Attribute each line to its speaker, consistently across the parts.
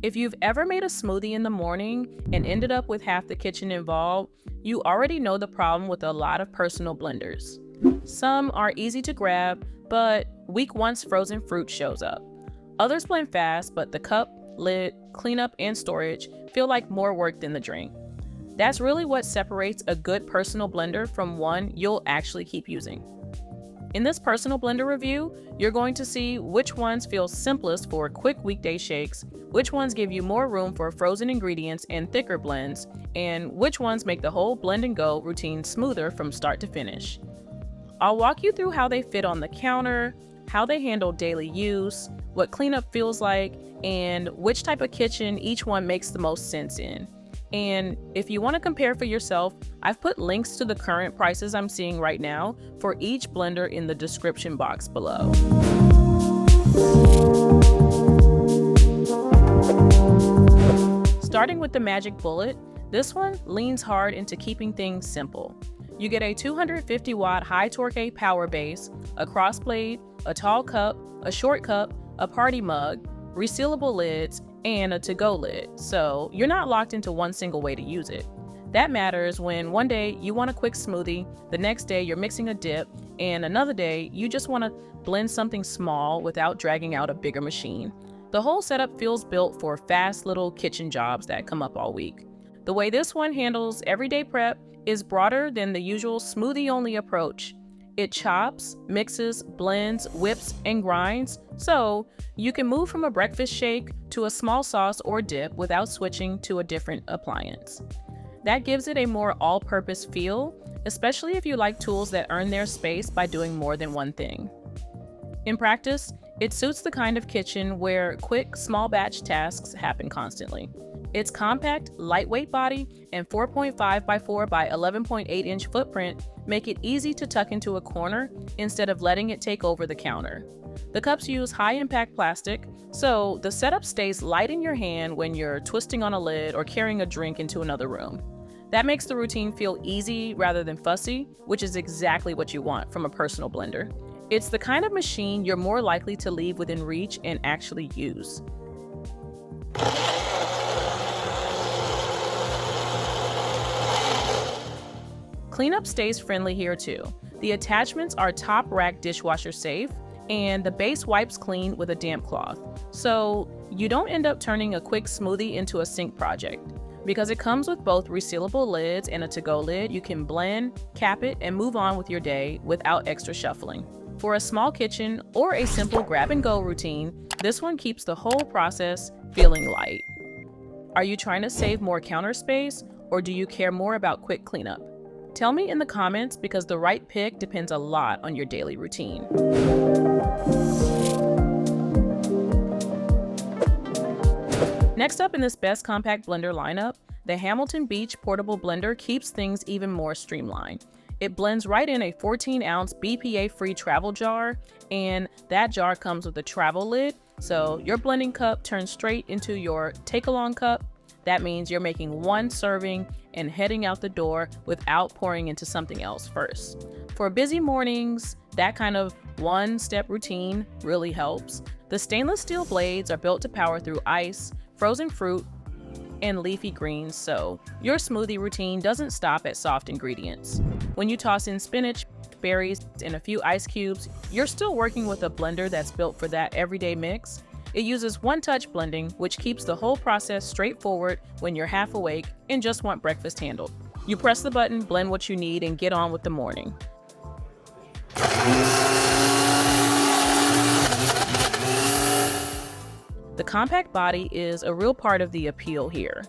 Speaker 1: If you've ever made a smoothie in the morning and ended up with half the kitchen involved, you already know the problem with a lot of personal blenders. Some are easy to grab, but weak once frozen fruit shows up. Others blend fast, but the cup, lid, cleanup, and storage feel like more work than the drink. That's really what separates a good personal blender from one you'll actually keep using. In this personal blender review, you're going to see which ones feel simplest for quick weekday shakes, which ones give you more room for frozen ingredients and thicker blends, and which ones make the whole blend and go routine smoother from start to finish. I'll walk you through how they fit on the counter, how they handle daily use, what cleanup feels like, and which type of kitchen each one makes the most sense in. And if you want to compare for yourself, I've put links to the current prices I'm seeing right now for each blender in the description box below. Starting with the Magic Bullet, this one leans hard into keeping things simple. You get a 250 watt high torque power base, a cross blade, a tall cup, a short cup, a party mug, resealable lids, and a to-go lid, so you're not locked into one single way to use it. That matters when one day you want a quick smoothie, the next day you're mixing a dip, and another day you just want to blend something small without dragging out a bigger machine. The whole setup feels built for fast little kitchen jobs that come up all week. The way this one handles everyday prep is broader than the usual smoothie-only approach. It chops, mixes, blends, whips, and grinds, so you can move from a breakfast shake to a small sauce or dip without switching to a different appliance. That gives it a more all-purpose feel, especially if you like tools that earn their space by doing more than one thing. In practice, it suits the kind of kitchen where quick, small batch tasks happen constantly. Its compact, lightweight body and 4.5 by 4 by 11.8 inch footprint make it easy to tuck into a corner instead of letting it take over the counter. The cups use high-impact plastic, so the setup stays light in your hand when you're twisting on a lid or carrying a drink into another room. That makes the routine feel easy rather than fussy, which is exactly what you want from a personal blender. It's the kind of machine you're more likely to leave within reach and actually use. Cleanup stays friendly here too. The attachments are top rack dishwasher safe, and the base wipes clean with a damp cloth, so you don't end up turning a quick smoothie into a sink project. Because it comes with both resealable lids and a to-go lid, you can blend, cap it, and move on with your day without extra shuffling. For a small kitchen or a simple grab-and-go routine, this one keeps the whole process feeling light. Are you trying to save more counter space, or do you care more about quick cleanup? Tell me in the comments, because the right pick depends a lot on your daily routine. Next up in this best compact blender lineup, the Hamilton Beach Portable Blender keeps things even more streamlined. It blends right in a 14-ounce BPA-free travel jar, and that jar comes with a travel lid, so your blending cup turns straight into your take-along cup. That means you're making one serving and heading out the door without pouring into something else first. For busy mornings, that kind of one-step routine really helps. The stainless steel blades are built to power through ice, frozen fruit, and leafy greens, so your smoothie routine doesn't stop at soft ingredients. When you toss in spinach, berries, and a few ice cubes, you're still working with a blender that's built for that everyday mix. It uses one-touch blending, which keeps the whole process straightforward when you're half awake and just want breakfast handled. You press the button, blend what you need, and get on with the morning. The compact body is a real part of the appeal here.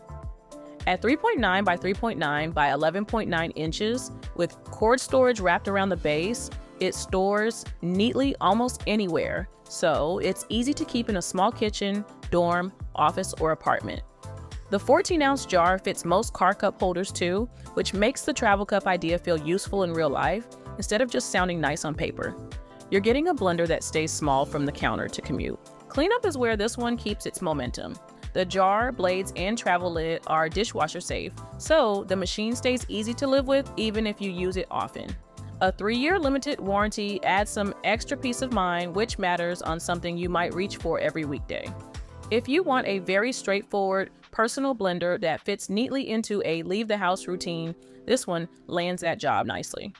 Speaker 1: At 3.9 by 3.9 by 11.9 inches, with cord storage wrapped around the base, it stores neatly almost anywhere, so it's easy to keep in a small kitchen, dorm, office, or apartment. The 14-ounce jar fits most car cup holders too, which makes the travel cup idea feel useful in real life instead of just sounding nice on paper. You're getting a blender that stays small from the counter to commute. Cleanup is where this one keeps its momentum. The jar, blades, and travel lid are dishwasher safe, so the machine stays easy to live with even if you use it often. A 3-year limited warranty adds some extra peace of mind, which matters on something you might reach for every weekday. If you want a very straightforward, personal blender that fits neatly into a leave-the-house routine, this one lands that job nicely.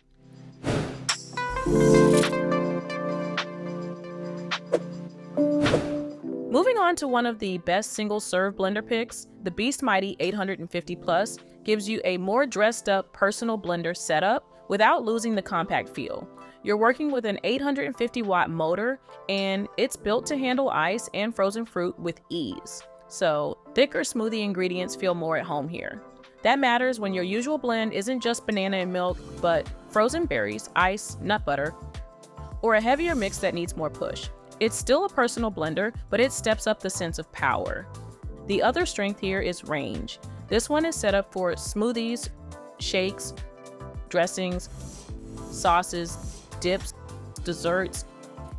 Speaker 1: Moving on to one of the best single-serve blender picks, the Beast Mighty 850 Plus gives you a more dressed-up personal blender setup without losing the compact feel. You're working with an 850-watt motor, and it's built to handle ice and frozen fruit with ease. So, thicker smoothie ingredients feel more at home here. That matters when your usual blend isn't just banana and milk, but frozen berries, ice, nut butter, or a heavier mix that needs more push. It's still a personal blender, but it steps up the sense of power. The other strength here is range. This one is set up for smoothies, shakes, dressings, sauces, dips, desserts,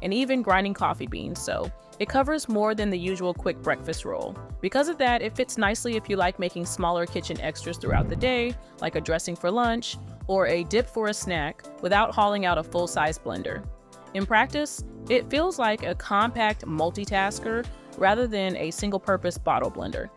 Speaker 1: and even grinding coffee beans, so it covers more than the usual quick breakfast roll. Because of that, it fits nicely if you like making smaller kitchen extras throughout the day, like a dressing for lunch or a dip for a snack, without hauling out a full-size blender. In practice, it feels like a compact multitasker rather than a single-purpose bottle blender.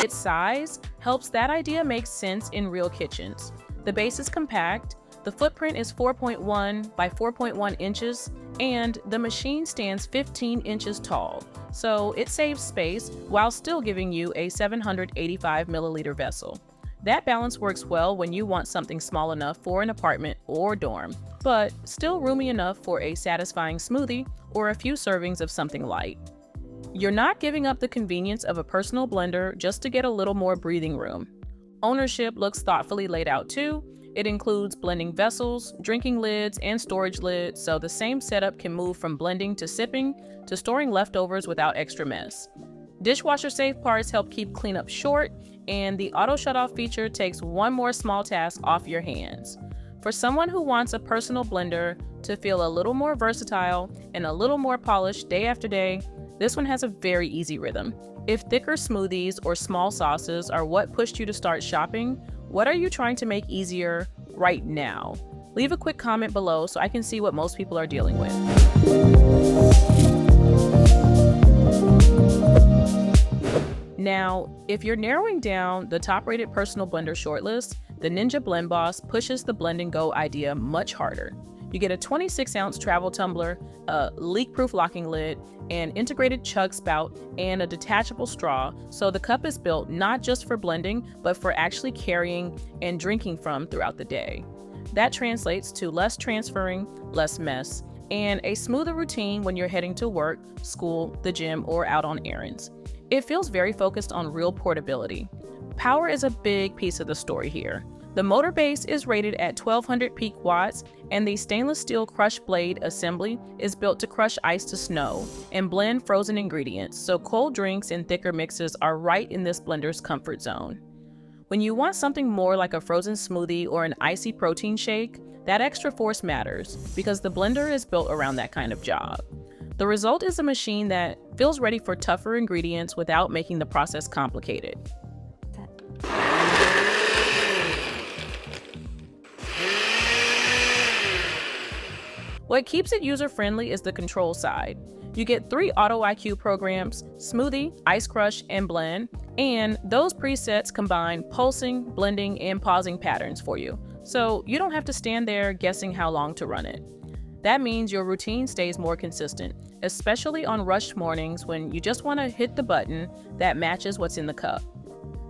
Speaker 1: Its size helps that idea make sense in real kitchens. The base is compact, the footprint is 4.1 by 4.1 inches, and the machine stands 15 inches tall, so it saves space while still giving you a 785 milliliter vessel. That balance works well when you want something small enough for an apartment or dorm, but still roomy enough for a satisfying smoothie or a few servings of something light. You're not giving up the convenience of a personal blender just to get a little more breathing room. Ownership looks thoughtfully laid out too. It includes blending vessels, drinking lids, and storage lids, so the same setup can move from blending to sipping to storing leftovers without extra mess. Dishwasher-safe parts help keep cleanup short, and the auto shutoff feature takes one more small task off your hands. For someone who wants a personal blender to feel a little more versatile and a little more polished day after day, this one has a very easy rhythm. If thicker smoothies or small sauces are what pushed you to start shopping, what are you trying to make easier right now? Leave a quick comment below so I can see what most people are dealing with. Now, if you're narrowing down the top-rated personal blender shortlist, the Ninja BlendBoss pushes the blend and go idea much harder. You get a 26-ounce travel tumbler, a leak-proof locking lid, an integrated chug spout, and a detachable straw, so the cup is built not just for blending, but for actually carrying and drinking from throughout the day. That translates to less transferring, less mess, and a smoother routine when you're heading to work, school, the gym, or out on errands. It feels very focused on real portability. Power is a big piece of the story here. The motor base is rated at 1200 peak watts, and the stainless steel crush blade assembly is built to crush ice to snow and blend frozen ingredients, so cold drinks and thicker mixes are right in this blender's comfort zone. When you want something more like a frozen smoothie or an icy protein shake, that extra force matters because the blender is built around that kind of job. The result is a machine that feels ready for tougher ingredients without making the process complicated. What keeps it user-friendly is the control side. You get 3 Auto IQ programs: Smoothie, Ice Crush, and Blend, and those presets combine pulsing, blending, and pausing patterns for you, so you don't have to stand there guessing how long to run it. That means your routine stays more consistent, especially on rushed mornings when you just want to hit the button that matches what's in the cup.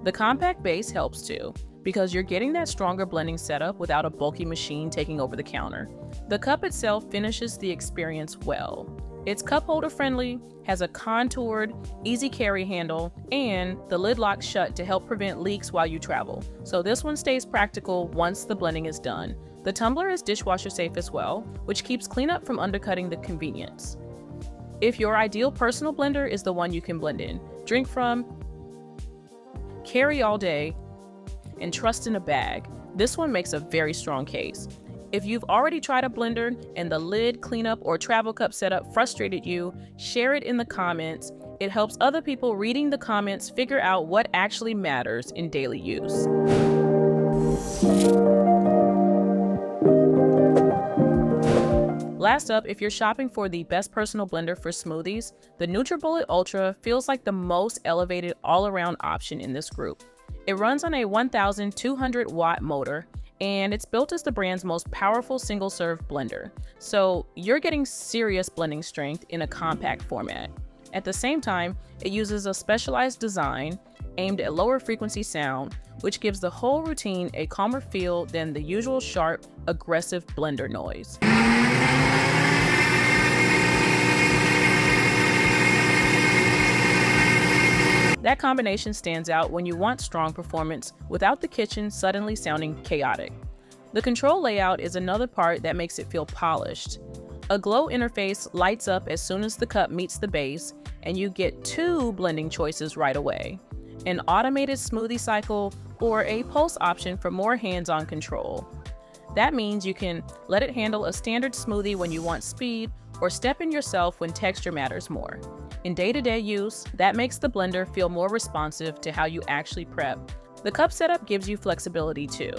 Speaker 1: The compact base helps too, because you're getting that stronger blending setup without a bulky machine taking over the counter. The cup itself finishes the experience well. It's cup holder friendly, has a contoured, easy carry handle, and the lid locks shut to help prevent leaks while you travel. So this one stays practical once the blending is done. The tumbler is dishwasher safe as well, which keeps cleanup from undercutting the convenience. If your ideal personal blender is the one you can blend in, drink from, carry all day, and trust in a bag, this one makes a very strong case. If you've already tried a blender and the lid, cleanup, or travel cup setup frustrated you, share it in the comments. It helps other people reading the comments figure out what actually matters in daily use. Last up, if you're shopping for the best personal blender for smoothies, the Nutribullet Ultra feels like the most elevated all-around option in this group. It runs on a 1,200 watt motor, and it's built as the brand's most powerful single-serve blender. So you're getting serious blending strength in a compact format. At the same time, it uses a specialized design aimed at lower frequency sound, which gives the whole routine a calmer feel than the usual sharp, aggressive blender noise. That combination stands out when you want strong performance without the kitchen suddenly sounding chaotic. The control layout is another part that makes it feel polished. A glow interface lights up as soon as the cup meets the base, and you get two blending choices right away: an automated smoothie cycle or a pulse option for more hands-on control. That means you can let it handle a standard smoothie when you want speed, or step in yourself when texture matters more. In day-to-day use, that makes the blender feel more responsive to how you actually prep. The cup setup gives you flexibility too.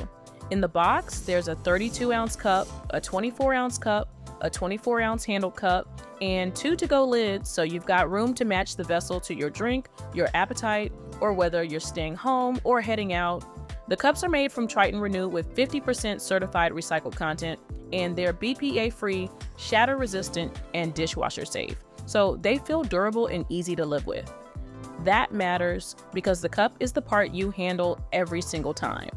Speaker 1: In the box, there's a 32-ounce cup, a 24-ounce cup, a 24-ounce handled cup, and 2 to-go lids, so you've got room to match the vessel to your drink, your appetite, or whether you're staying home or heading out. The cups are made from Triton Renew with 50% certified recycled content, and they're BPA-free, shatter-resistant, and dishwasher-safe, so they feel durable and easy to live with. That matters because the cup is the part you handle every single time.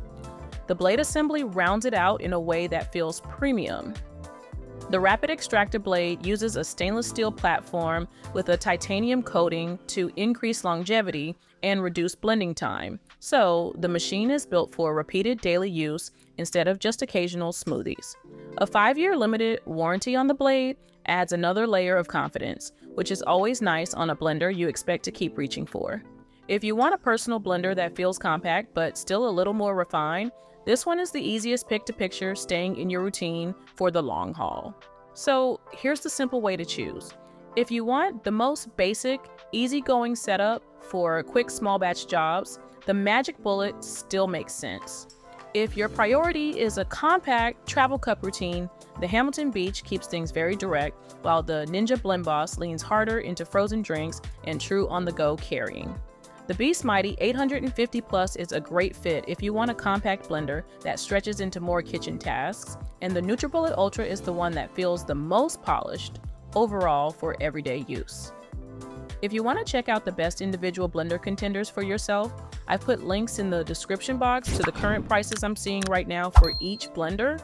Speaker 1: The blade assembly rounds it out in a way that feels premium. The Rapid Extractor blade uses a stainless steel platform with a titanium coating to increase longevity and reduce blending time. So the machine is built for repeated daily use instead of just occasional smoothies. A 5-year limited warranty on the blade adds another layer of confidence, which is always nice on a blender you expect to keep reaching for. If you want a personal blender that feels compact but still a little more refined, this one is the easiest pick to picture, staying in your routine for the long haul. So here's the simple way to choose. If you want the most basic, easygoing setup for quick small batch jobs, the Magic Bullet still makes sense. If your priority is a compact travel cup routine, the Hamilton Beach keeps things very direct, while the Ninja BlendBoss leans harder into frozen drinks and true on-the-go carrying. The Beast Mighty 850 Plus is a great fit if you want a compact blender that stretches into more kitchen tasks, and the Nutribullet Ultra is the one that feels the most polished overall for everyday use. If you want to check out the best individual blender contenders for yourself, I've put links in the description box to the current prices I'm seeing right now for each blender.